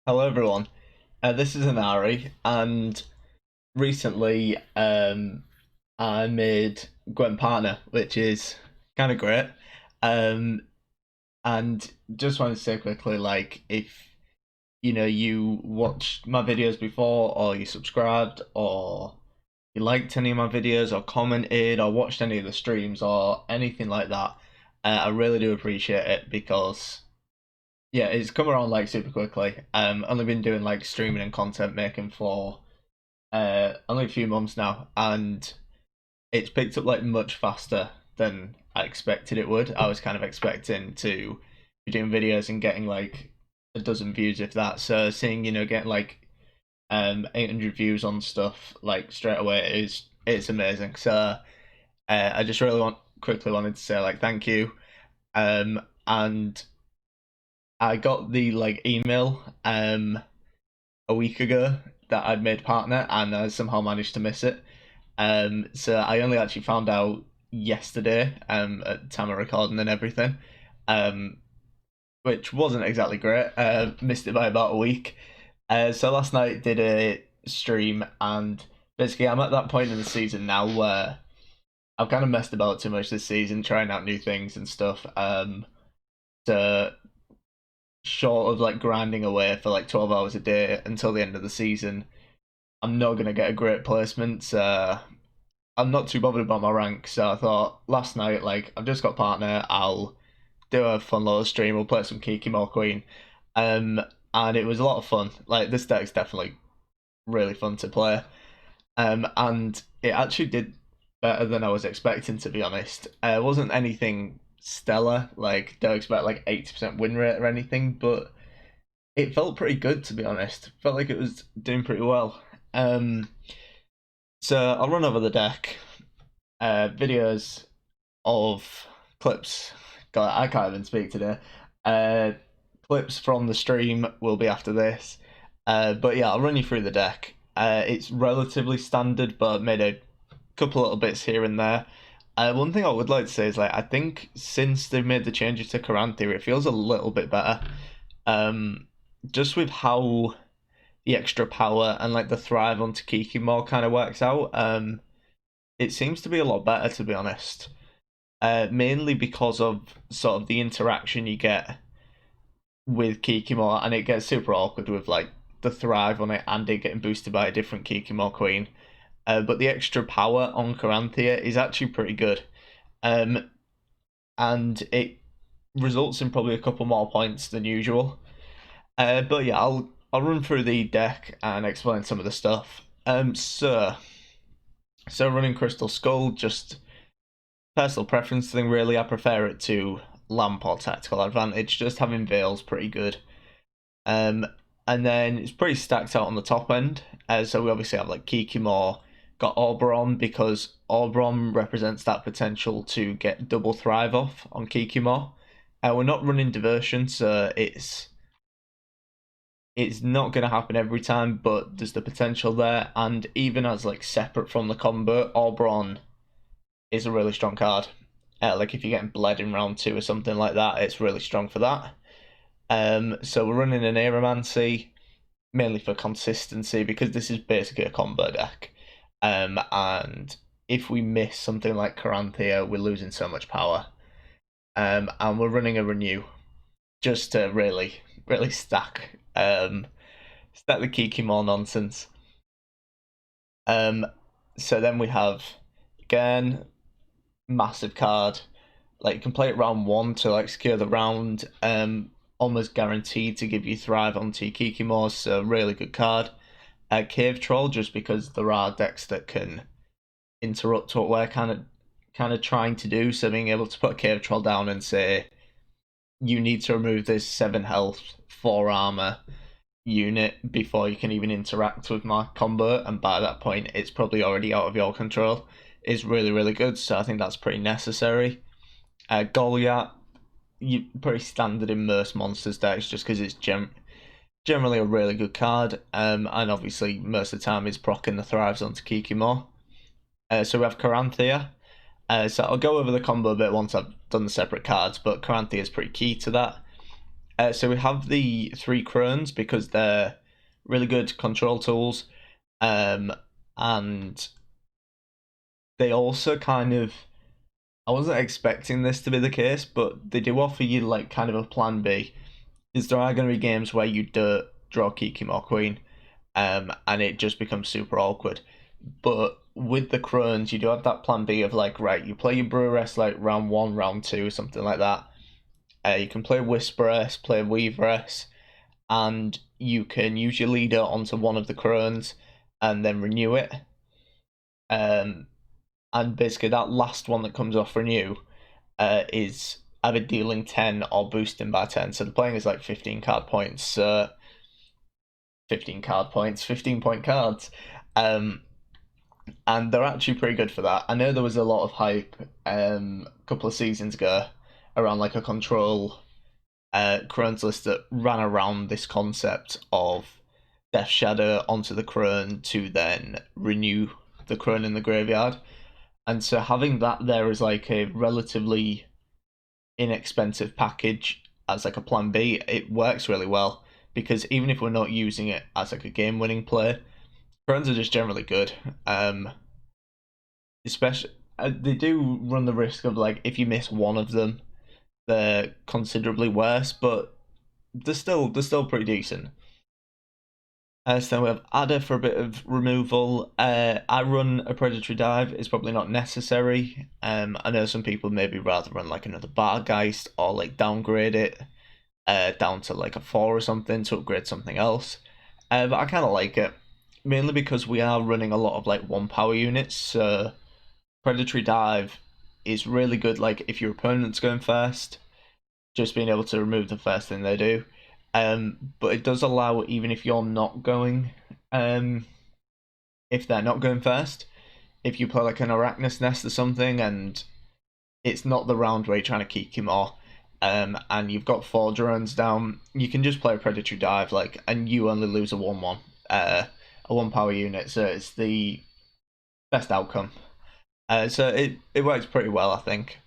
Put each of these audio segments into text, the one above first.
Hello everyone. This is Anari, and recently I made GWENT partner, which is kind of great. Um, and just wanted to say quickly, like if you watched my videos before, or you subscribed, or you liked any of my videos, or commented, or watched any of the streams, or anything like that, I really do appreciate it because yeah, it's come around like super quickly. Only been doing like streaming and content making for only a few months now, and it's picked up like much faster than I expected it would. I was kind of expecting to be doing videos and getting like a dozen views, if that. So seeing getting like 800 views on stuff like straight away is it's amazing. So I just really quickly wanted to say like thank you. And I got the like email a week ago that I'd made partner, and I somehow managed to miss it. So I only actually found out yesterday, at the time of recording and everything, um, which wasn't exactly great. Missed it by about a week. So last night did a stream, and basically I'm at that point in the season now where I've kind of messed about too much this season, trying out new things and stuff. So short of like grinding away for like 12 hours a day until the end of the season, I'm not gonna get a great placement. So I'm not too bothered about my rank. So I thought last night, like I've just got partner, I'll do a fun little stream. We'll play some Kiki more Queen, um, and it was a lot of fun. Like this deck's definitely really fun to play, and it actually did better than I was expecting, to be honest. It wasn't anything stellar. Like don't expect like 80% win rate or anything, but it felt pretty good, to be honest. Felt like it was doing pretty well. Um, so I'll run over the deck. Videos of clips. God, I can't even speak today. Uh, Clips from the stream will be after this. But yeah, I'll run you through the deck. It's relatively standard, but made a couple little bits here and there. One thing I would like to say is like I think since they've made the changes to Caranthia, it feels a little bit better. Um, just with how the extra power and like the thrive onto Kiki more kind of works out. It seems to be a lot better, to be honest. Mainly because of sort of the interaction you get with Kikimore, and it gets super awkward with like the thrive on it and it getting boosted by a different Kikimore queen. But the extra power on Caranthia is actually pretty good, um, and it results in probably a couple more points than usual. But yeah, I'll run through the deck and explain some of the stuff. So running Crystal Skull, just personal preference thing really. I prefer it to Lamp or Tactical Advantage. Just having Veil's pretty good. Um, and then it's pretty stacked out on the top end. So we obviously have like Kikimore, got Oberon because Oberon represents that potential to get double thrive off on Kikimore. We're not running diversion, so it's not going to happen every time, but there's the potential there. And even as like separate from the combo, Oberon is a really strong card. Like if you're getting bled in round two or something like that, it's really strong for that. So we're running an Aeromancy mainly for consistency because this is basically a combo deck. And if we miss something like Caranthia, we're losing so much power. And we're running a Renew just to really stack the Kikimore nonsense. So then we have again massive card. Like you can play it round one to like secure the round. Almost guaranteed to give you thrive onto Kikimore, so really good card. Cave Troll, just because there are decks that can interrupt what we're kind of trying to do. So being able to put a Cave Troll down and say you need to remove this 7 health, 4 armor unit before you can even interact with my combo, and by that point it's probably already out of your control, is really good. So I think that's pretty necessary. Goliath, pretty standard in most monsters decks just because it's generally a really good card, and obviously most of the time is proccing the thrives onto Kikimore. So we have Caranthia. So I'll go over the combo a bit once I've done the separate cards, but Caranthia is pretty key to that. So we have the three crones because they're really good control tools, um, and they also kind of. I wasn't expecting this to be the case, but they do offer you like kind of a plan B. Is there are going to be games where you do draw Kiki or Queen, and it just becomes super awkward. But with the crones, you do have that plan B of like, right, you play your Breweress like round one, round two, something like that. You can play Whisperess, play Weaveress, and you can use your leader onto one of the crones and then renew it. Um, and basically that last one that comes off renew is either dealing 10 or boosting by 10. So the playing is like 15 card points. 15 card points, 15-point cards. And they're actually pretty good for that. I know there was a lot of hype a couple of seasons ago around like a control crones list that ran around this concept of Death Shadow onto the crone to then renew the crone in the graveyard. And so having that there as like a relatively inexpensive package as like a plan B, it works really well because even if we're not using it as like a game winning play, crones are just generally good. Especially they do run the risk of like if you miss one of them, they're considerably worse, but they're still pretty decent. So then we have Adder for a bit of removal. I run a Predatory Dive. It's probably not necessary. I know some people maybe rather run like another Bargeist or like downgrade it down to like a 4 or something to upgrade something else. But I kind of like it. Mainly because we are running a lot of like 1 power units. So Predatory Dive is really good like if your opponent's going first, just being able to remove the first thing they do. But it does allow even if you're not going, if they're not going first, if you play like an Arachnus Nest or something, and it's not the round where you're trying to keep him off, and you've got 4 drones down, you can just play a Predatory Dive, like, and you only lose a 1-1, a 1 power unit, so it's the best outcome. So it works pretty well, I think.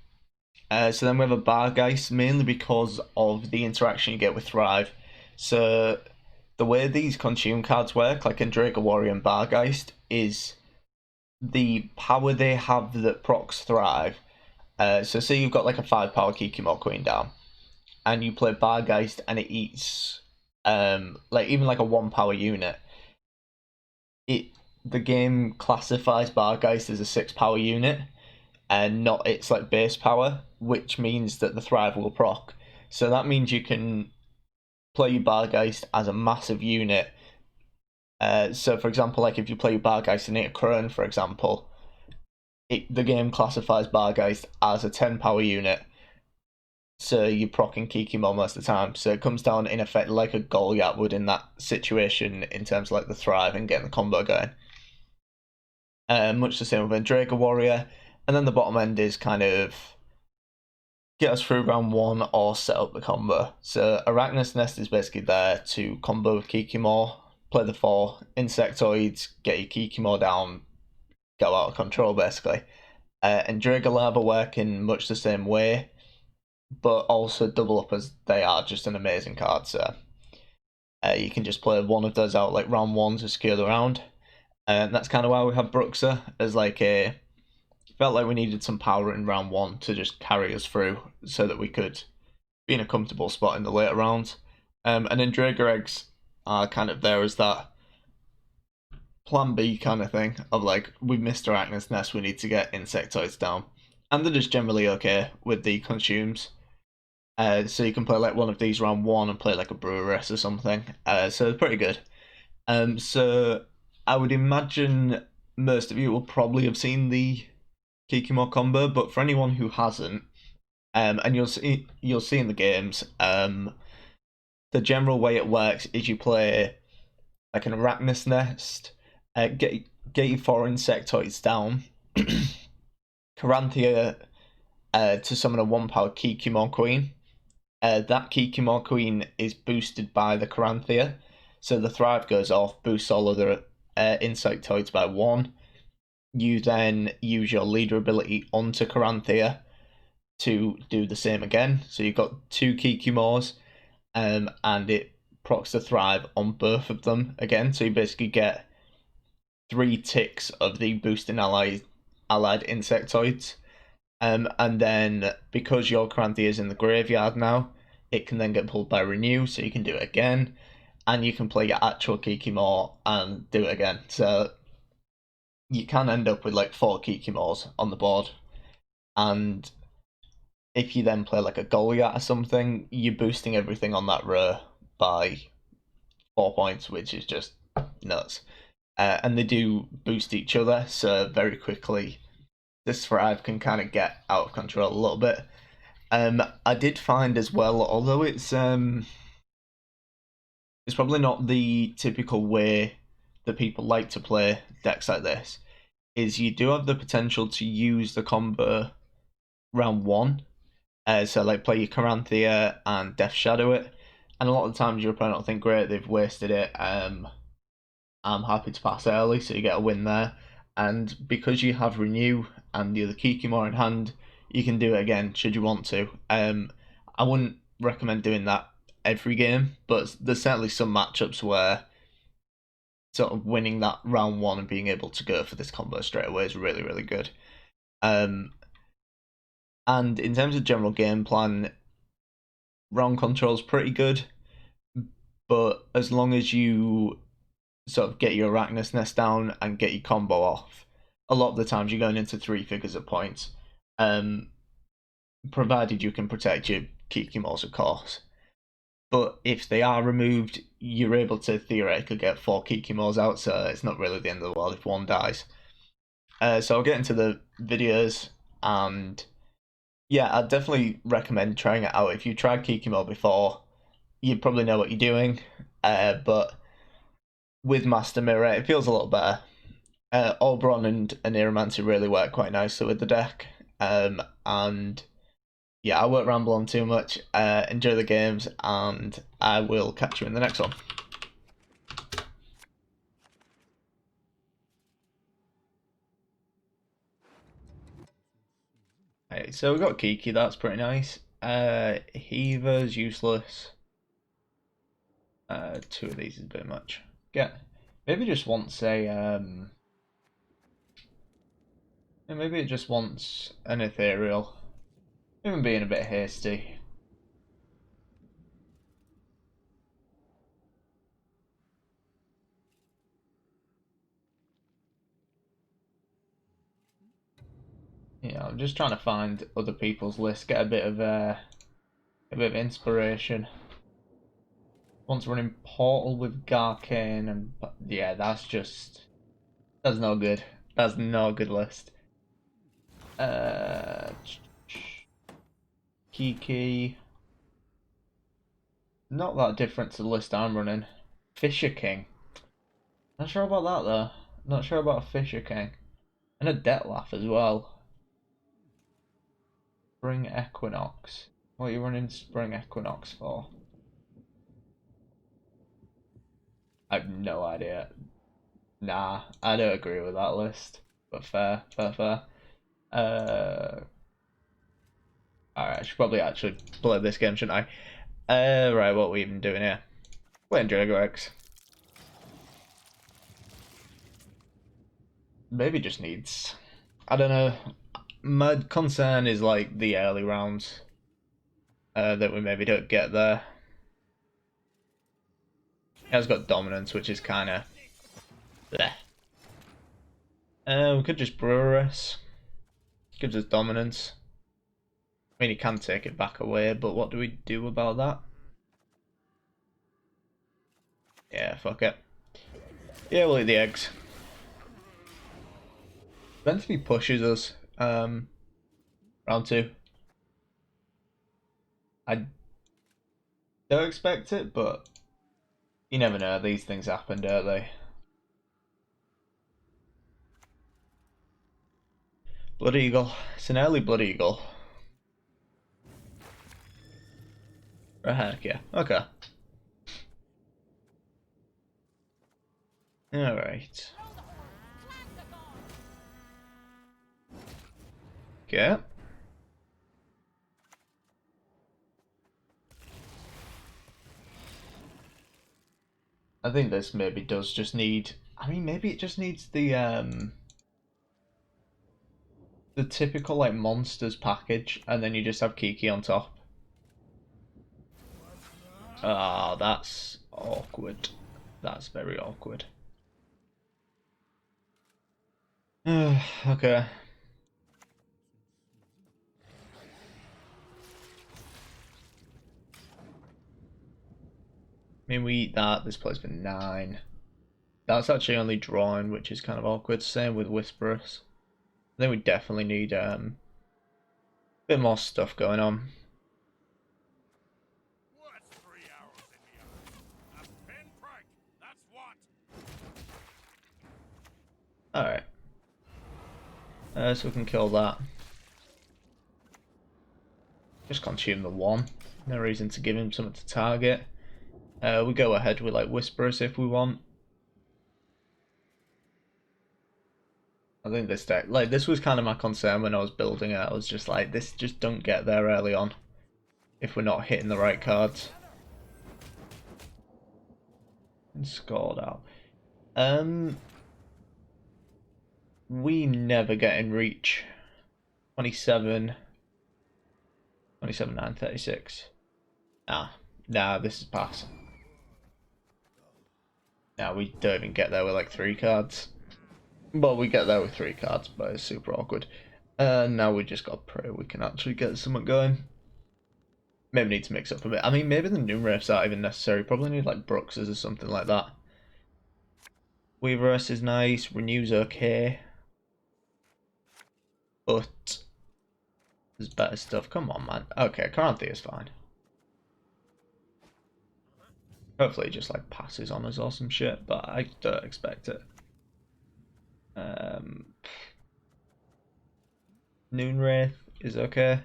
So then we have a Bargeist, mainly because of the interaction you get with Thrive. So the way these consume cards work, like in Draco Warrior and Bargeist, is the power they have that procs Thrive. So say you've got like a 5 power Kikimo Queen down, and you play Bargeist and it eats like even like a 1 power unit. It the game classifies Bargeist as a 6 power unit and not its like base power, which means that the Thrive will proc. So that means you can play your Bargeist as a massive unit. So for example, like if you play your Bargeist and hit a Crone, for example, the game classifies Bargeist as a 10 power unit. So you're procking Kiki most of the time. So it comes down in effect like a Goliath would in that situation in terms of like the Thrive and getting the combo going. Much the same with Draco Warrior. And then the bottom end is kind of get us through round one or set up the combo. So Arachnus Nest is basically there to combo with Kikimore, play the 4 insectoids, get your Kikimore down, go out of control basically. And Dragalava work in much the same way, but also double up as they are just an amazing card. So you can just play one of those out like round one to secure the round. And that's kind of why we have Bruxa as like a felt like we needed some power in round one to just carry us through so that we could be in a comfortable spot in the later rounds. And then Drager Eggs are kind of there as that plan B kind of thing of like, we've missed Arachnus Nest, we need to get insectoids down. And they're just generally okay with the consumes. So you can play like one of these round one and play like a Breweress or something. So it's pretty good. So I would imagine most of you will probably have seen the Kikimo combo, but for anyone who hasn't, and you'll see in the games, the general way it works is you play like an Arachnus Nest, get your 4 insectoids down, Caranthea to summon a 1 power Kikimo Queen. That Kikimo Queen is boosted by the Caranthea, so the Thrive goes off, boosts all other insectoids by 1. You then use your leader ability onto Caranthea to do the same again. So you've got 2 Kikimores, and it procs to thrive on both of them again. So you basically get 3 ticks of the boosting allied insectoids. And then because your Cranthea is in the graveyard now, it can then get pulled by Renew, so you can do it again, and you can play your actual Kikimore and do it again. So you can end up with like 4 Kikimores on the board, and if you then play like a Goliath or something, you're boosting everything on that row by 4 points, which is just nuts. And they do boost each other, so very quickly this thrive can kind of get out of control a little bit. I did find as well, although it's probably not the typical way that people like to play decks like this, is you do have the potential to use the combo round 1. So like play your Caranthea and Death Shadow it, and a lot of the times your opponent will think, great, they've wasted it. I'm happy to pass early, so you get a win there. And because you have Renew and the other Kikimore in hand, you can do it again should you want to. I wouldn't recommend doing that every game, but there's certainly some matchups where sort of winning that round 1 and being able to go for this combo straight away is really, really good. And in terms of general game plan, round control's pretty good, but as long as you sort of get your Arachnus Nest down and get your combo off, a lot of the times you're going into 3 figures of points, provided you can protect your Kikimores, of course. But if they are removed, you're able to theoretically get 4 Kikimores out, so it's not really the end of the world if one dies. So I'll get into the videos, and yeah, I'd definitely recommend trying it out. If you've tried Kikimore before, you probably know what you're doing, but with Master Mirror, it feels a little better. Oberon and Aneromancer really work quite nicely with the deck, and yeah, I won't ramble on too much. Enjoy the games, and I will catch you in the next one. Right, so we've got Kiki, that's pretty nice. Heaver's useless. 2 of these is a bit much. Maybe just wants a maybe it just wants an ethereal. Even being a bit hasty. Yeah, I'm just trying to find other people's lists, get a bit of inspiration. One's running Portal with Garcane, and yeah, that's no good. That's no good list. Kiki, not that different to the list I'm running. Fisher King, not sure about that though. Not sure about a Fisher King, and a Dettlaff as well. Spring Equinox. What are you running Spring Equinox for? I have no idea. Nah, I don't agree with that list. But fair, fair, fair. Alright, I should probably actually play this game, shouldn't I? Right, what are we even doing here? Playing Jaguex. Maybe just needs... I don't know. My concern is like the early rounds. That we maybe don't get there. He has got dominance, which is kind of... we could just brewer us. Gives us dominance. I mean, he can take it back away, but what do we do about that? Yeah, fuck it. Yeah, we'll eat the eggs. Eventually pushes us. Round 2. I don't expect it, but you never know. These things happen, don't they? Blood Eagle. It's an early Blood Eagle. Oh, heck yeah. Okay. Alright. Okay. I think this maybe does just need. I mean, maybe it just needs the typical like monsters package, and then you just have Kiki on top. Ah, that's awkward. That's very awkward. Okay. I mean, we eat that. This plays for 9. That's actually only drawing, which is kind of awkward. Same with Whisperers. I think we definitely need a bit more stuff going on. Alright. So we can kill that. Just consume the 1. No reason to give him something to target. We go ahead with like Whisperers if we want. I think this deck, like this was kind of my concern when I was building it. I was just like, this just don't get there early on if we're not hitting the right cards. And scored out. We never get in reach. 27, 27, 9, 36. Nah, this is pass. Nah, we don't even get there with like 3 cards. Well, we get there with 3 cards, but it's super awkward. Now we just got to pray we can actually get something going. Maybe need to mix up a bit. I mean, maybe the Noonwraiths aren't even necessary. Probably need like Bruxes or something like that. Weaveress is nice. Renew's okay. But there's better stuff. Come on, man. Okay, Caranthea is fine. Hopefully it just like passes on us or some shit, but I don't expect it. Noonwraith is okay.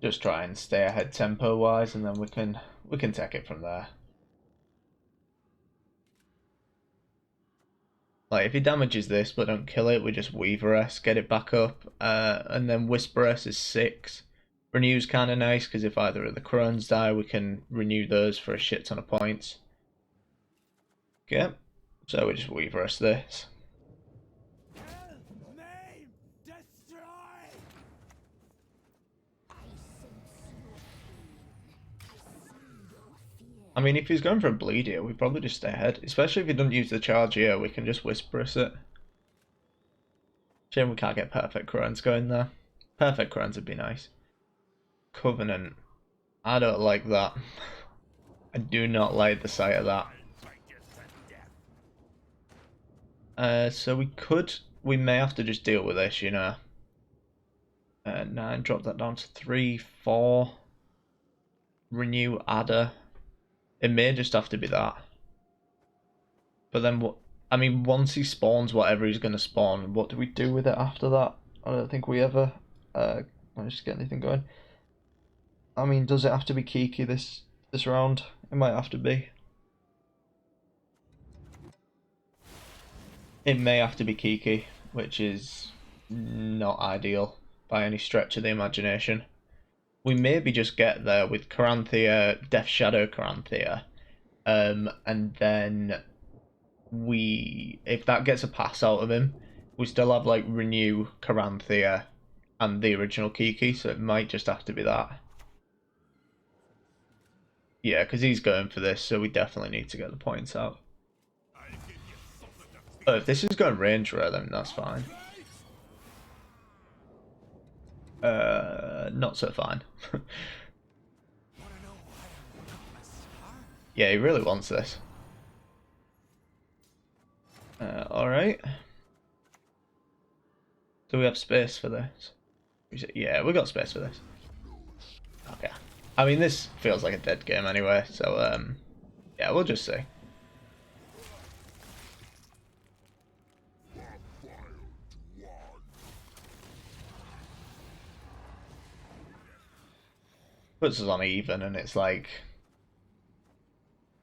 Just try and stay ahead tempo wise, and then we can take it from there. Like if he damages this but don't kill it, we just Weaveress, get it back up, and then Whisperess is 6. Renew's kind of nice because if either of the crones die, we can renew those for a shit ton of points. Okay, so we just Weaveress this. I mean, if he's going for a bleed here, we probably just stay ahead. Especially if he doesn't use the charge here, we can just Whisperess it. Shame we can't get perfect crones going there. Perfect crones would be nice. Covenant. I don't like that. I do not like the sight of that. So we may have to just deal with this, you know. 9, drop that down to 3, 4. Renew adder. It may just have to be that. But then what? I mean, once he spawns whatever he's going to spawn, what do we do with it after that? I don't think we ever managed to get anything going. I mean, does it have to be Kiki this round? It might have to be. It may have to be Kiki, which is not ideal by any stretch of the imagination. We maybe just get there with Caranthea, Death Shadow Caranthea, and then if that gets a pass out of him, we still have like Renew, Caranthea, and the original Kiki, so it might just have to be that. Yeah, because he's going for this, so we definitely need to get the points out. Oh, if this is going range rare, then that's fine. Not so fine. Yeah, he really wants this. Alright. Do we have space for this? Yeah, we got space for this. Okay. I mean, this feels like a dead game anyway, so yeah, we'll just see. Puts us on even, and it's like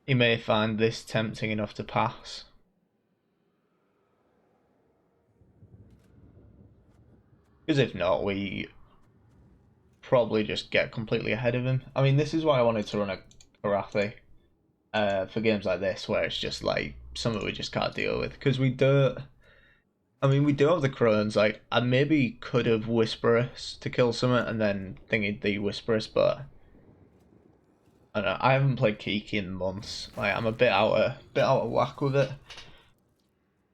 he may find this tempting enough to pass. Because if not, we probably just get completely ahead of him. I mean, this is why I wanted to run a karate for games like this, where it's just like something we just can't deal with. Because we do. I mean, we do have the crones. Like, I maybe could have Whisperous to kill someone and then thingy the Whisperous, but I don't know. I haven't played Kiki in months. Like, I'm a bit out of whack with it.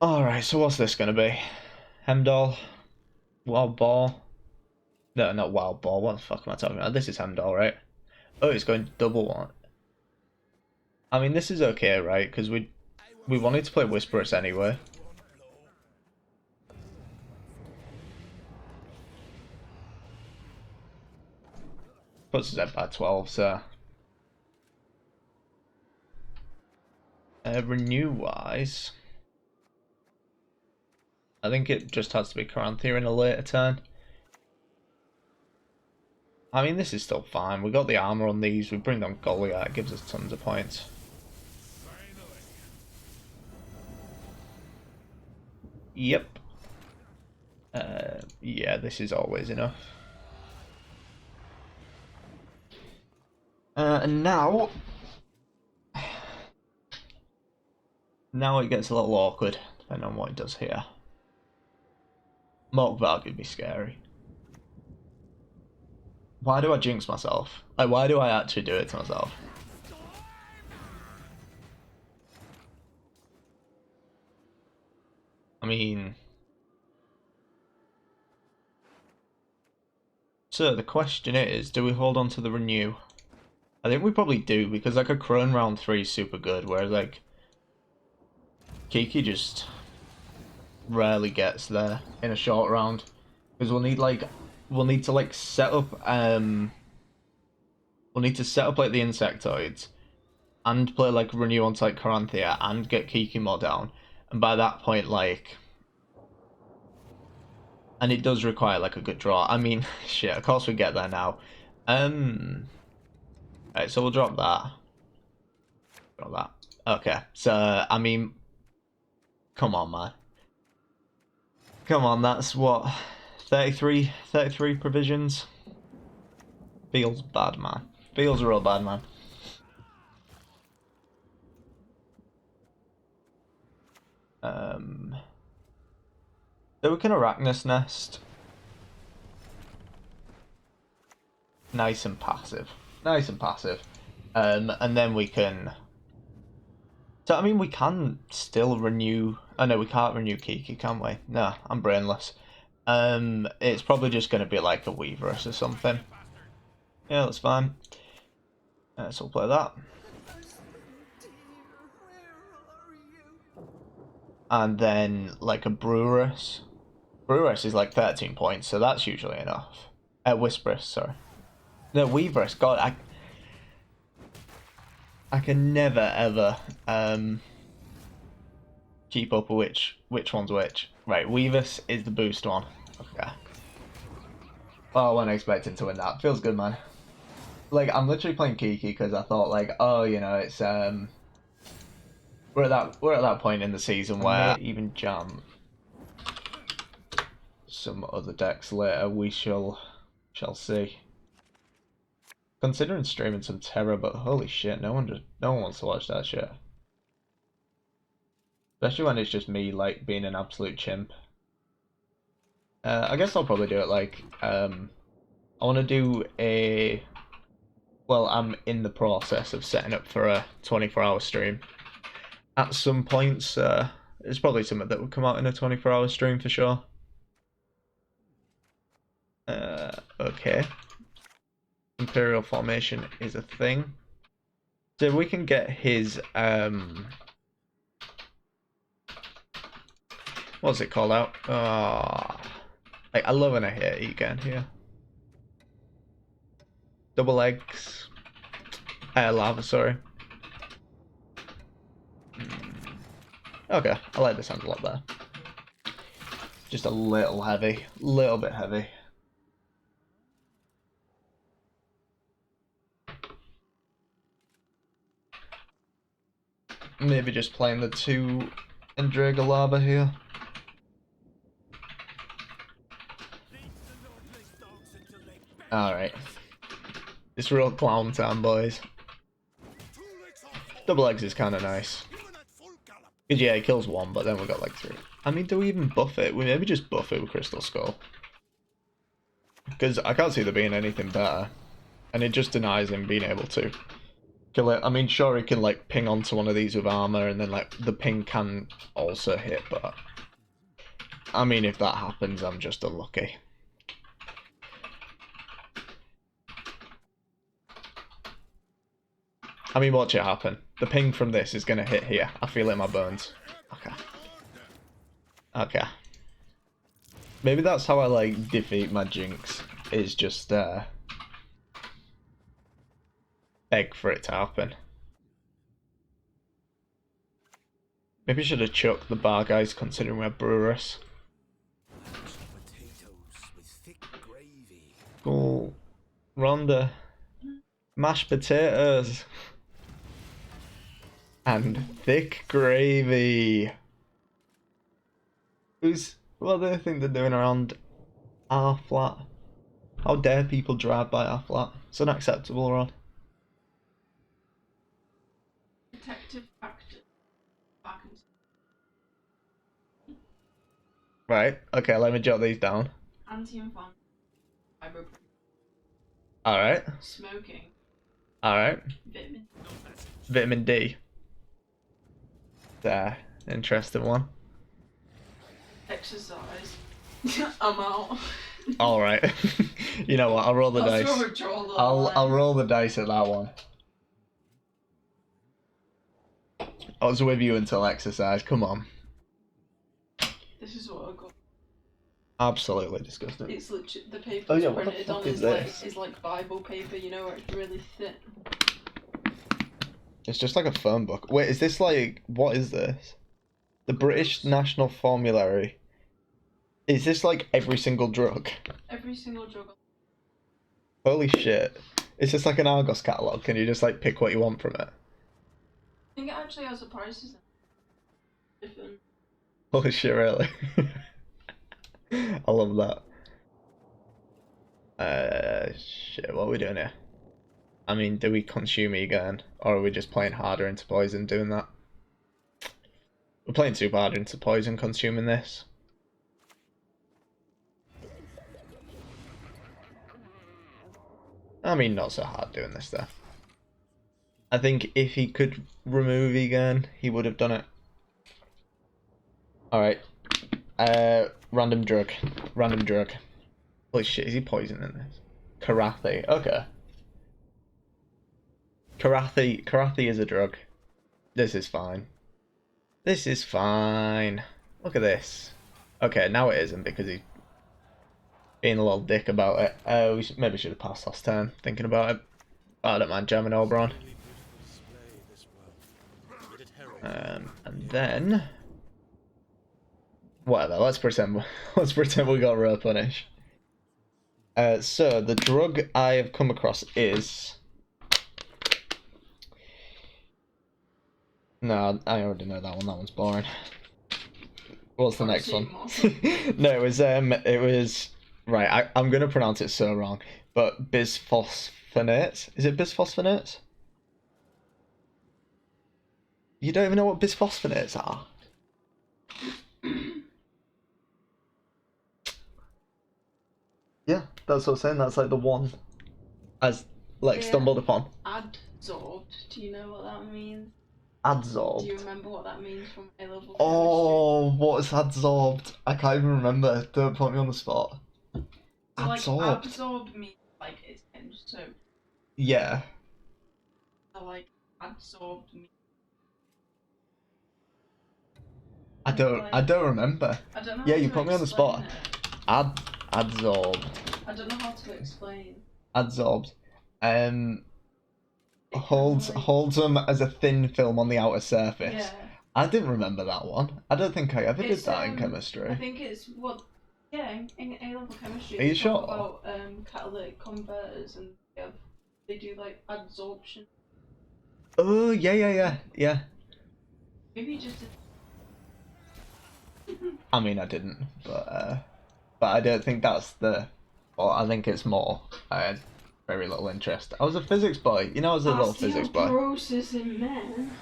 All right, so what's this gonna be? Hemdall, Wild Ball. No, not Wild Ball. What the fuck am I talking about? This is Hemdall, right? Oh, it's going double one. I mean, this is okay, right? Because we wanted to play Whisperous anyway. Puts us at by 12, so renew wise, I think it just has to be Caranthea in a later turn. I mean, this is still fine. We got the armor on these. We bring on Goliath. It gives us tons of points. Yep. Yeah, this is always enough. And now it gets a little awkward, depending on what it does here. Mokvar could be scary. Why do I jinx myself? Like, why do I actually do it to myself? I mean... So, the question is, do we hold on to the renew? I think we probably do, because, like, a Crone round 3 is super good, whereas, like, Kiki just rarely gets there in a short round. Because we'll need to, like, set up, we'll need to set up, like, the Insectoids, and play, like, renew onto, like, Caranthea, and get Kiki more down. And by that point, like... And it does require, like, a good draw. I mean, shit, of course we get there now. Right, so we'll drop that. Drop that. Okay, so, I mean... Come on, man. Come on, that's what... 33 provisions? Feels bad, man. Feels real bad, man. So we can Arachnus Nest. Nice and passive. Nice and passive. And then we can... So, I mean, we can still renew... Oh, no, we can't renew Kiki, can we? No, I'm brainless. It's probably just going to be like a Weaveress or something. Yeah, that's fine. So we'll play that. And then, like, a Breweress. Breweress is like 13 points, so that's usually enough. Whisperess, sorry. No, Weaveress, god, I can never, ever, keep up with which one's which. Right, Weaveress is the boost one. Okay. Oh, I wasn't expecting to win that. Feels good, man. Like, I'm literally playing Kiki because I thought, like, oh, you know, it's, we're at that point in the season where even jam some other decks later. We shall see. Considering streaming some Terror, but holy shit, no one wants to watch that shit. Especially when it's just me, like, being an absolute chimp. I guess I'll probably do it, like, I want to do a... Well, I'm in the process of setting up for a 24-hour stream. At some points, it's probably something that would come out in a 24-hour stream for sure. Okay. Imperial Formation is a thing. So we can get his, what's it called out? Like, I love when I hear it again here. Double eggs. Lava, sorry. Okay, I like the sound a lot better. Just a little heavy. Little bit heavy. Maybe just playing the 2 Endrega Lava here. Alright. It's real clown time, boys. Double eggs is kind of nice. Because, yeah, it kills one, but then we got like 3. I mean, do we even buff it? We maybe just buff it with Crystal Skull. Because I can't see there being anything better. And it just denies him being able to kill it. I mean, sure, he can, like, ping onto one of these with armor, and then, like, the ping can also hit, but... I mean, if that happens, I'm just unlucky. I mean, watch it happen. The ping from this is going to hit here. I feel it in my bones. Okay. Okay. Maybe that's how I, like, defeat my jinx. Is just, beg for it to happen. Maybe I should have chucked the bar guys, considering we're brewers. Cool. Rhonda. Mashed potatoes. And thick gravy. What do they think they're doing around our flat? How dare people drive by our flat? It's unacceptable, Ron. Detective factor. Right, okay, let me jot these down. Anti-inflammatory. Alright. Smoking. Alright. Vitamin. Vitamin D. There. Interesting one. Exercise. I'm out. Alright. You know what, I'll roll the dice. I'll roll the dice at that one. I was with you until exercise, come on. This is what I got. Absolutely disgusting. It's literally the paper printed on is like Bible paper, you know, where it's really thin. It's just like a phone book. Wait, is this like, what is this? The British National Formulary. Is this like every single drug? Every single drug. Holy shit. Is this like an Argos catalogue? Can you just like pick what you want from it? I think it actually has the prices different. Holy shit, really? I love that. Shit, what are we doing here? I mean, do we consume E again? Or are we just playing harder into poison doing that? We're playing super hard into poison consuming this. I mean, not so hard doing this though. I think if he could remove again, he would have done it. Alright. Random drug. Random drug. Holy shit, is he poisoning this? Karathi. Okay. Karathi is a drug. This is fine. This is fine. Look at this. Okay, now it isn't because he's being a little dick about it. We maybe should have passed last turn, thinking about it. But I don't mind jamming Oberon. And then... whatever, let's pretend we got row punish. So the drug I have come across is... no, I already know that one. That one's boring. What's the next one? No, it was right. I'm gonna pronounce it so wrong, but bisphosphonates. Is it bisphosphonates? You don't even know what bisphosphonates are? Yeah, that's what I'm saying. That's like the one as like stumbled upon. Adsorbed. Do you know what that means? Adsorbed. Do you remember what that means from A-level chemistry? Oh, what is adsorbed? I can't even remember. Don't put me on the spot. So, Adsorbed. like, absorbed means like it's hinged, so... yeah. So, like, adsorbed means... I don't remember. I don't know. Yeah, you put me on the spot. Adsorbed. I don't know how to explain. Adsorbed. Holds them as a thin film on the outer surface. Yeah. I didn't remember that one. I don't think I ever did that in chemistry. I think it's what... yeah, in A-level chemistry. Are you sure? About catalytic converters, and they do like adsorption. Oh yeah. Maybe you just did. I mean, I didn't, but I don't think that's the Well, I think it's more. I had very little interest. I was a physics boy. You know, I was a little physics boy. Osteoporosis in men.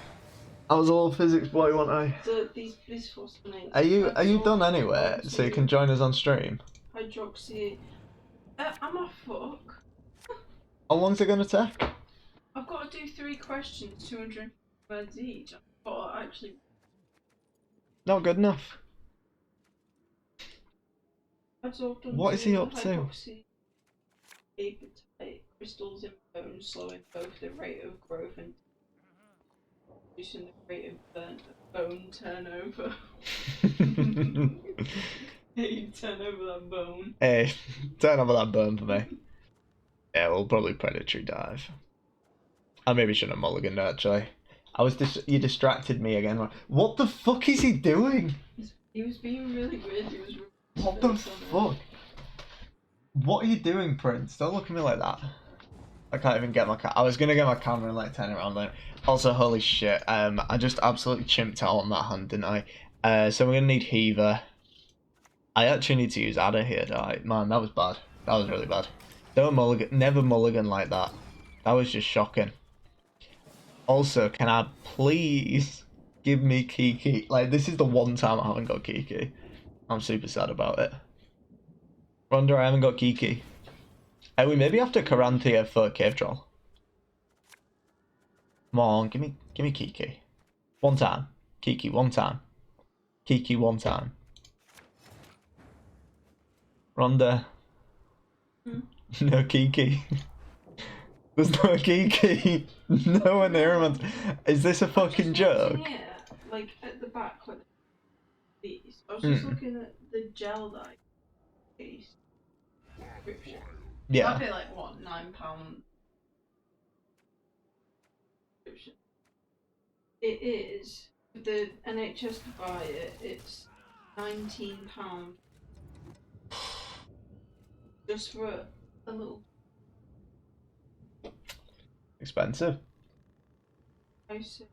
I was a little physics boy, wasn't I? So these phosphonates. Are you done anyway? So you can join us on stream. Hydroxy. Am I fuck? How long's it gonna take? I've got to do 3 questions, 200 words each. But actually, Not good enough. absorbed onto What is he up to? hydroxy apatite crystals in bone, slowing both the rate of growth and reducing the rate of bone turnover. Hey, turn over that bone. Hey, turn over that bone for me. Yeah, we'll probably predatory dive. I maybe shouldn't have mulliganed actually. You distracted me again. What the fuck is he doing? He was being really weird. He was. What the fuck? What are you doing, Prince? Don't look at me like that. I can't even get my I was gonna get my camera and like turn it around there. Also, holy shit, I just absolutely chimped out on that hand, didn't I? So we're gonna need Heaver. I actually need to use Adder here, don't I? Man, that was bad. That was really bad. Don't mulligan, never mulligan like that. That was just shocking. Also, can I please give me Kiki? Like, this is the one time I haven't got Kiki. I'm super sad about it. Ronda, I haven't got Kiki. Hey, we maybe have to Karanthia for Cave Troll. Come on, give me Kiki. One time. Kiki, one time. Kiki, one time. Ronda. No Kiki. There's no Kiki. No one here, man. Is this a fucking joke? Yeah, like at the back with these. I was just looking at the gel that I used. Yeah. I'd pay like what, £9 subscription. It is for the NHS to buy it. It's £19 just for a little. Expensive. I see.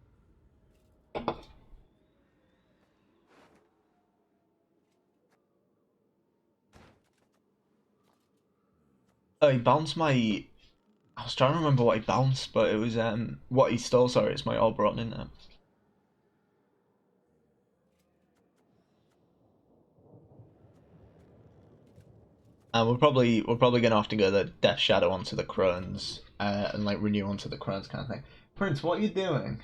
Oh, he bounced my. I was trying to remember what he bounced, but it was what he stole. Sorry, it's my all brought in there. And we're probably gonna have to go the Death Shadow onto the Crones and like renew onto the Crones kind of thing. Prince, what are you doing?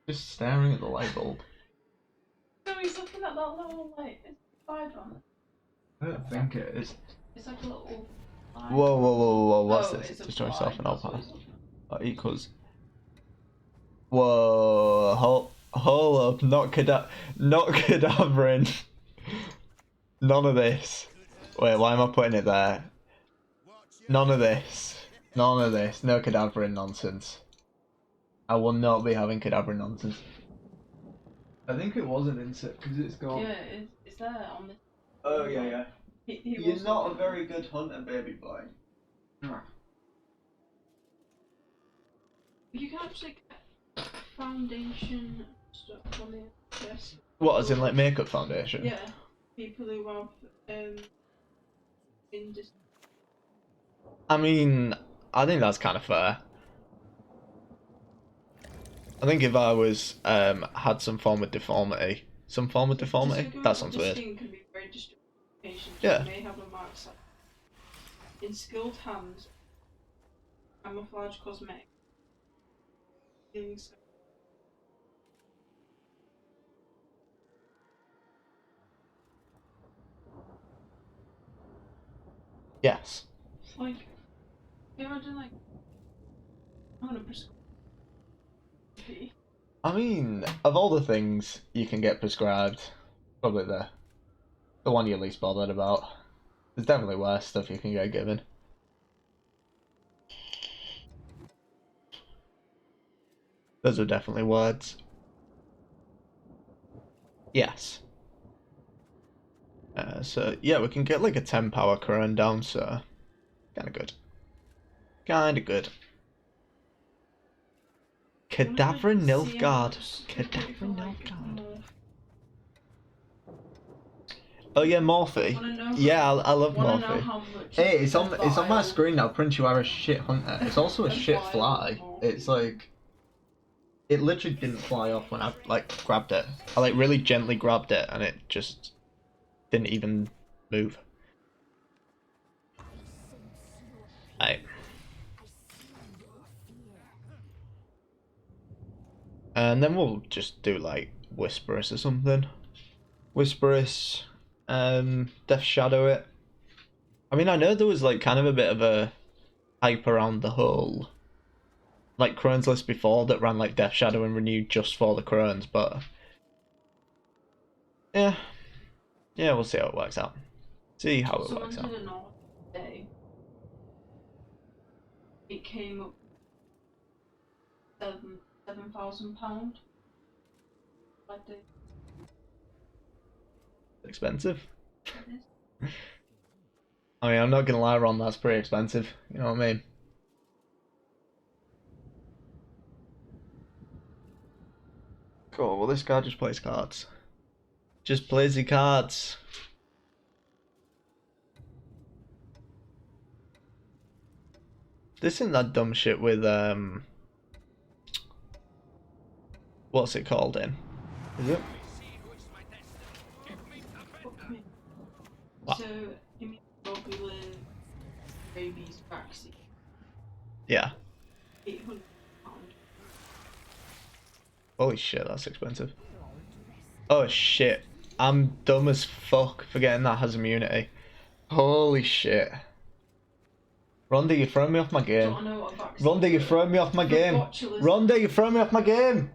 Just staring at the light bulb. So he's looking at that little light. It's a light on. I don't think it is. It's like a little. Whoa! What's Oh, this? it's Destroy a self and all fly, power. that's what he's That equals. Whoa! Hold up! Not cadaverin. None of this. Wait, why am I putting it there? None of this. None of this. No cadaverin nonsense. I will not be having cadaverin nonsense. I think it was an insect because it's gone. Yeah, it's there on the. Oh yeah. He You're not a very good hunter, baby boy. You can actually get foundation stuff on it. Yes. What, as in like makeup foundation? Yeah. People who have I mean, I think that's kind of fair. I think if I was had some form of deformity, that sounds weird. Skin can be very destructive. Yeah. You may have a mark site. In skilled hands, camouflage cosmetic. Things. Yes. Like, imagine like, I'm gonna prescribe. I mean, of all the things you can get prescribed, probably the one you're least bothered about. There's definitely worse stuff you can get given. Those are definitely words. Yes. So yeah, we can get like a 10 power current down, so kinda good. Kinda good. Cadaver Nilfgaard. Cadaver Nilfgaard. Oh yeah, Morphe. Yeah, I love Wanna know Morphe. how much? Hey, it's a on my vial- screen now. Prince, you are a shit hunter. It's also a shit vial fly. of Morphe. It's like it literally didn't fly off when I like grabbed it. I like really gently grabbed it and it just didn't even move. Right. And then we'll just do like Whisperous or something. Whisperous, Death Shadow it. I mean, I know there was like kind of a bit of a hype around the whole like Crone's list before that ran like Death Shadow and Renew just for the Crones, but yeah, we'll see how it works out. See how it Someone works did out. an order today. It came up £7,000. I think Expensive. it is. I mean, I'm not gonna lie, Ron, that's pretty expensive. You know what I mean? Cool. Well, this guy just plays cards. Just plays the cards. This isn't that dumb shit with what's it called in? Is it? So, immunoglobulin rabies vaccine, Yeah. £800. Holy shit, that's expensive. Oh shit. I'm dumb as fuck forgetting that has immunity. Holy shit. Rhonda, you're throwing me off my game. Rhonda, you're throwing me off my game. Rhonda, you're throwing me off my game.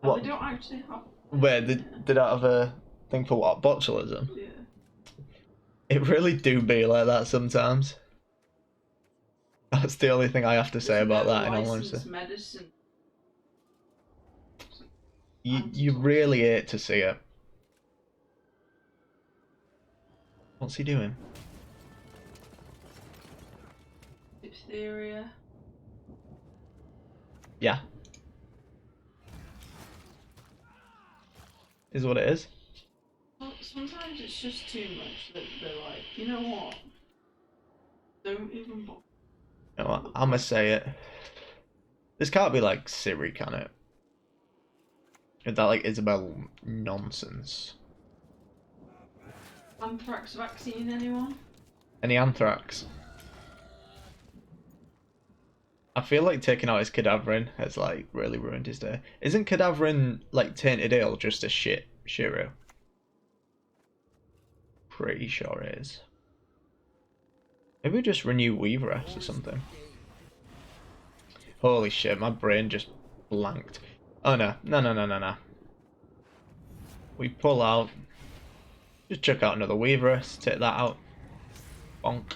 What? They don't actually have. Wait, did I have a thing for what? Botulism? Yeah. It really do be like that sometimes. That's the only thing I have to say There's about no that in all licensed honesty. medicine. You really hate to see it. What's he doing? Diphtheria. Yeah. Is what it is. Well, sometimes it's just too much that they're like, you know what? Don't even bother. You know what? I'm gonna say it. This can't be like Siri, can it? Is that like Isabel nonsense? Anthrax vaccine, anyone? Any anthrax? I feel like taking out his cadaverin has like really ruined his day. Isn't cadaverin like tainted ale just a shit Shiro? Pretty sure it is. Maybe we just renew Weaveress or something. Holy shit, my brain just blanked. Oh no, no. We pull out. Just check out another Weaveress, take that out. Bonk.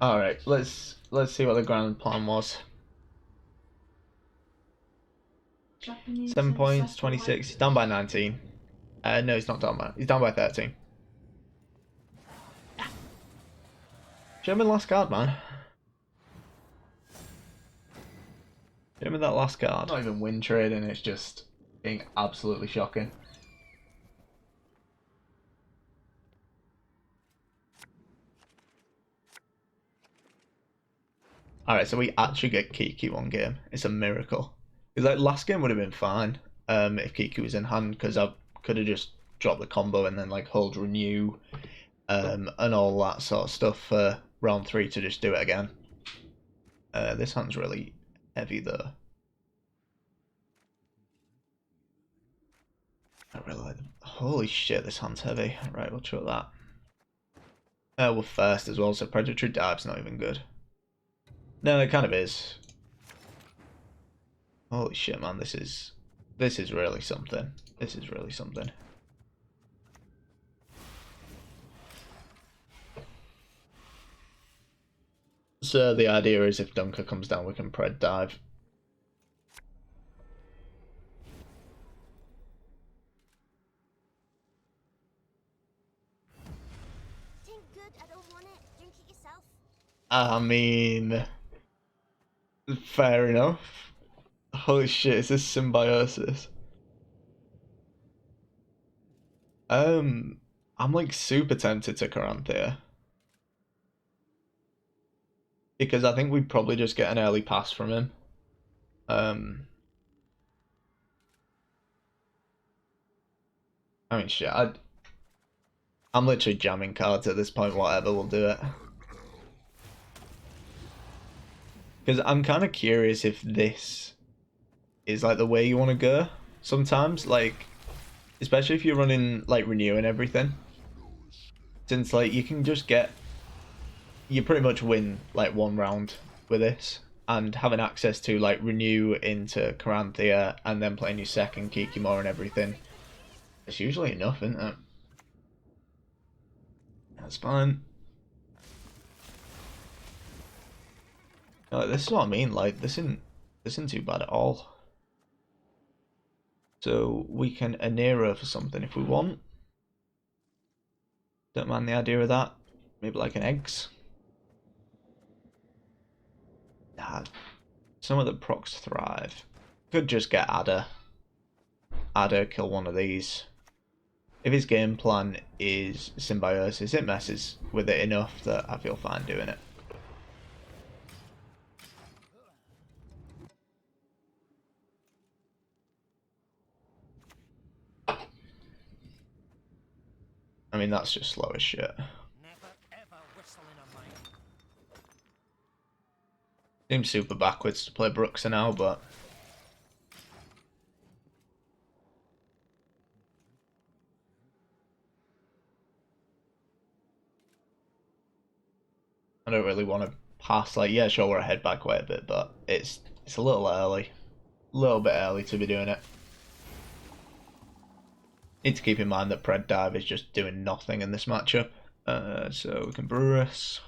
Alright, let's see what the grand plan was. Japanese 7 points, 26. He's down by 19. No, he's not down by. He's down by 13. Show me the last card, man. Show me that last card. Not even win trading, it's just being absolutely shocking. Alright, so we actually get Kiki one game. It's a miracle. Because like last game would have been fine if Kiki was in hand, because I could have just dropped the combo and then like hold renew and all that sort of stuff for round 3 to just do it again. This hand's really heavy though. I really like them. Holy shit, this hand's heavy. Right, we'll try that. We're first as well, so Predatory Dive's not even good. No, it kind of is. Holy shit, man, this is really something. This is really something. So the idea is if Dunker comes down, we can Pred Dive. I mean, fair enough. Holy shit, is this symbiosis? I'm like super tempted to Caranthea because I think we'd probably just get an early pass from him. Um, I mean, shit, I'm literally jamming cards at this point. Whatever, we'll do it. Because I'm kind of curious if this is like the way you want to go. Sometimes, like, especially if you're running like renew and everything, since like you can just get, you pretty much win like one round with this, and having access to like renew into Caranthea and then playing your second Kiki more and everything, it's usually enough, isn't it? That's fine. Like, this is what I mean. Like this isn't too bad at all. So we can Anera for something if we want. Don't mind the idea of that. Maybe like an eggs. Ah, some of the procs thrive. Could just get Adder. Adder, kill one of these. If his game plan is symbiosis, it messes with it enough that I feel fine doing it. I mean, that's just slow as shit. Seems super backwards to play Bruxa now, but I don't really want to pass. Like, yeah, sure, we're ahead by quite a bit, but it's a little early. A little bit early to be doing it. Need to keep in mind that Pred Dive is just doing nothing in this matchup. So we can Brewis.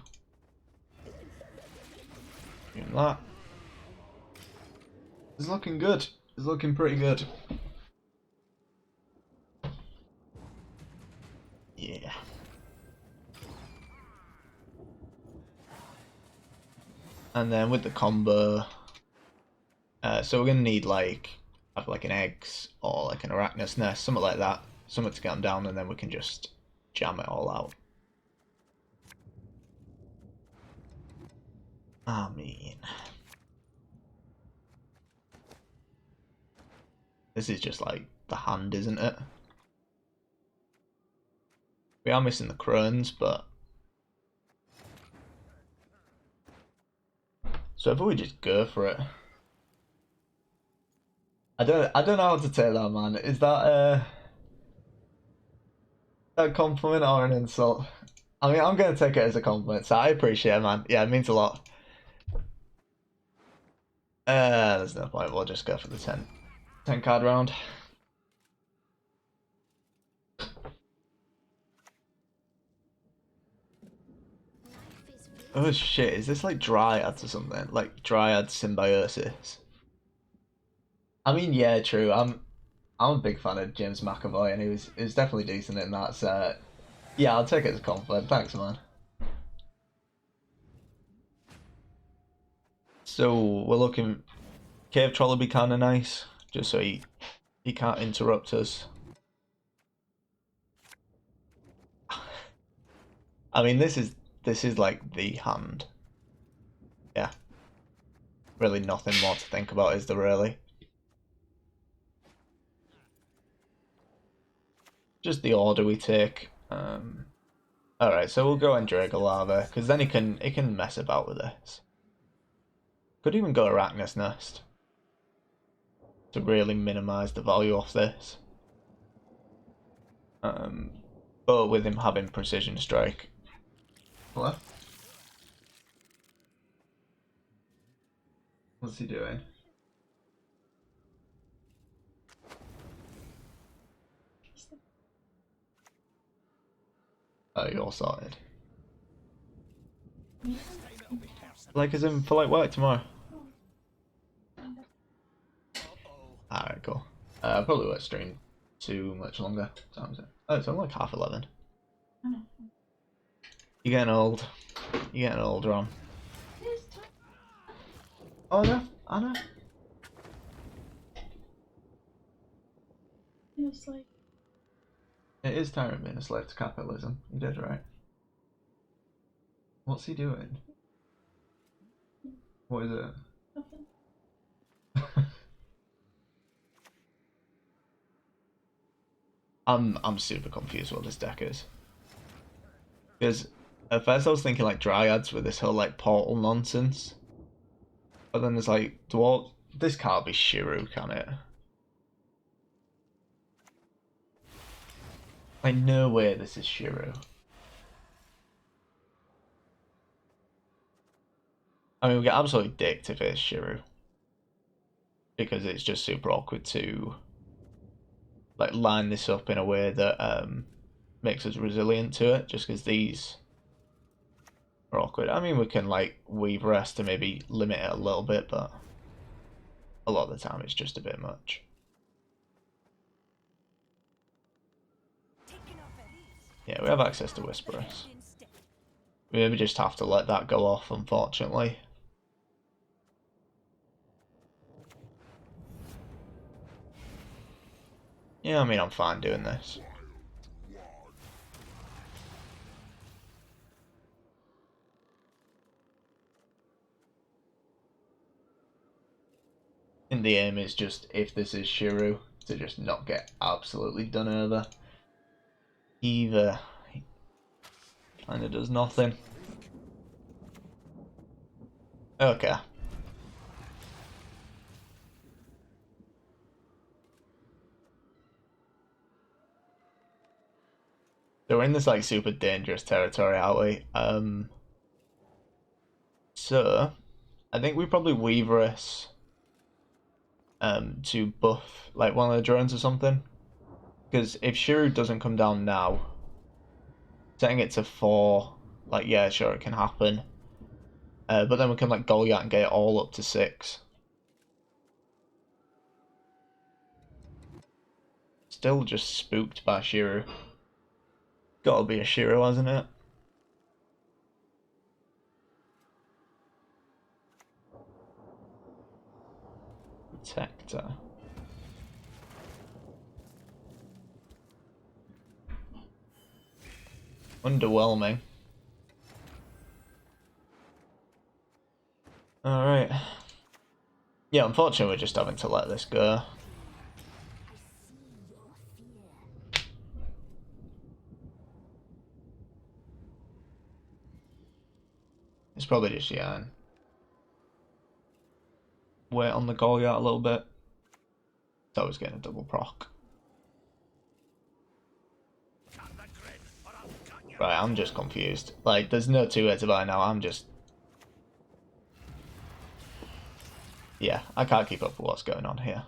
Doing that. It's looking good. It's looking pretty good. Yeah. And then with the combo, so we're gonna need like have like an eggs or like an arachnus nest, something like that, something to get them down, and then we can just jam it all out. I mean, this is just like the hand, isn't it? We are missing the crones, but so if we just go for it. I don't know how to take that, man. Is that a compliment or an insult? I mean, I'm gonna take it as a compliment, so I appreciate it, man. Yeah, it means a lot. There's no point. We'll just go for the 10 card round. Oh shit, is this like Dryads or something? Like Dryad Symbiosis? I mean, yeah, true. I'm a big fan of James McAvoy, and he was definitely decent in that. So yeah, I'll take it as a compliment. Thanks, man. So we're looking. Cave Troll would be kind of nice, just so he can't interrupt us. I mean, this is like the hand. Yeah, really nothing more to think about, is there really? Just the order we take. Alright, so we'll go Endurega Lava, because then he can mess about with this. Could even go Arachnus Nest to really minimise the value off this. But with him having Precision Strike. Hello? What's he doing? Oh, you're sorted. Like as in for like work tomorrow. Alright, cool. Probably won't stream too much longer. Time's it? Oh, it's only like 11:30. You're getting old. You're getting old, Ron. Oh no, I know. It's like It is tiring being a slave to capitalism. You did right. What's he doing? What is it? Nothing. I'm super confused what this deck is. Because at first I was thinking like dryads with this whole like portal nonsense. But then there's like dwarves. This can't be Shiru, can it? Like no way this is Shiru. I mean we get absolutely dicked if it's Shiru. Because it's just super awkward to like line this up in a way that makes us resilient to it, just because these are awkward. I mean, we can like weave rest to maybe limit it a little bit, but a lot of the time it's just a bit much. Yeah, we have access to Whisperers. We maybe just have to let that go off, unfortunately. Yeah, I mean, I'm fine doing this. And the aim is just, if this is Shiru, to just not get absolutely done over. Either kinda does nothing. Okay. So we're in this like super dangerous territory, aren't we? So I think we probably Weaveress to buff like one of the drones or something. Because if Shiru doesn't come down now, setting it to 4, like yeah, sure it can happen. But then we can like Goliath and get it all up to 6. Still just spooked by Shiru. Gotta be a Shiru, hasn't it? Protector. Underwhelming. Alright. Yeah, unfortunately we're just having to let this go. It's probably just, yeah, wait on the Goliath a little bit. So I was getting a double proc. Right, I'm just confused. Like, there's no two ways about it now, I'm just... Yeah, I can't keep up with what's going on here.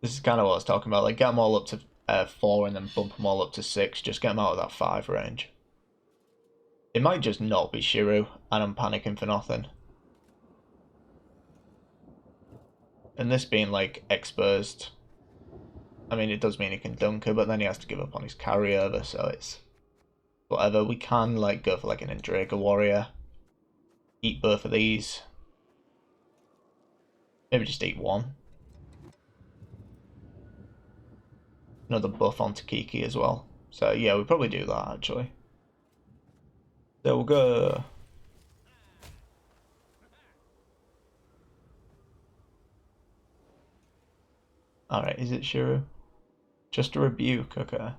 This is kind of what I was talking about, like, get them all up to 4 and then bump them all up to 6, just get them out of that 5 range. It might just not be Shiru, and I'm panicking for nothing. And this being, like, exposed, I mean, it does mean he can dunk her, but then he has to give up on his carryover, so it's... Whatever, we can, like, go for, like, an Endrega warrior. Eat both of these. Maybe just eat one. Another buff onto Kiki as well. So, yeah, we probably do that, actually. There we'll go. Alright, is it Shiru? Just a rebuke, okay.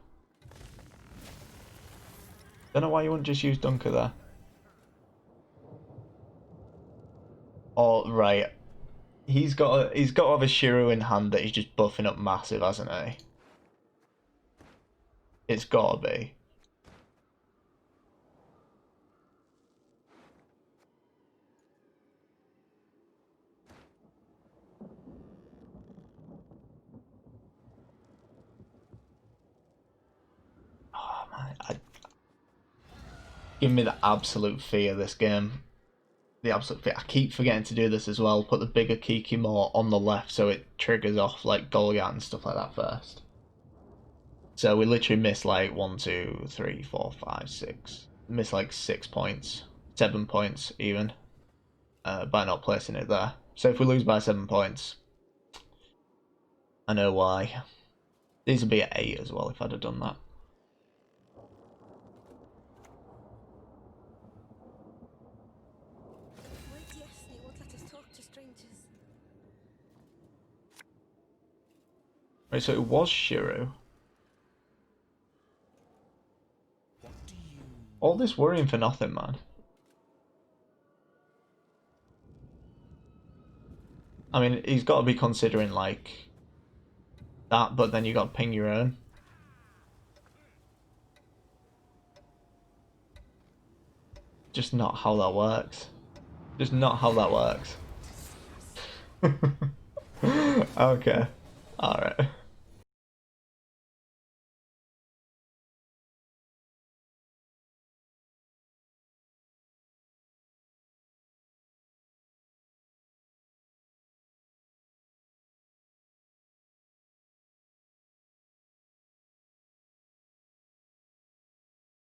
Don't know why you wouldn't just use Dunker there. Oh, right. He's got to have a Shiru in hand that he's just buffing up massive, hasn't he? It's gotta be. Oh man, give me the absolute fear this game. The absolute fear. I keep forgetting to do this as well. Put the bigger Kiki more on the left so it triggers off like Goliath and stuff like that first. So we literally miss like 1, 2, 3, 4, 5, 6. Miss like 6 points, 7 points even, by not placing it there. So if we lose by 7 points, I know why. These would be at 8 as well if I'd have done that. Why Destiny won't let us talk to strangers? Right, so it was Shiro. All this worrying for nothing, man. I mean, he's got to be considering, like, that, but then you got to ping your own. Just not how that works. Just not how that works. Okay. Alright.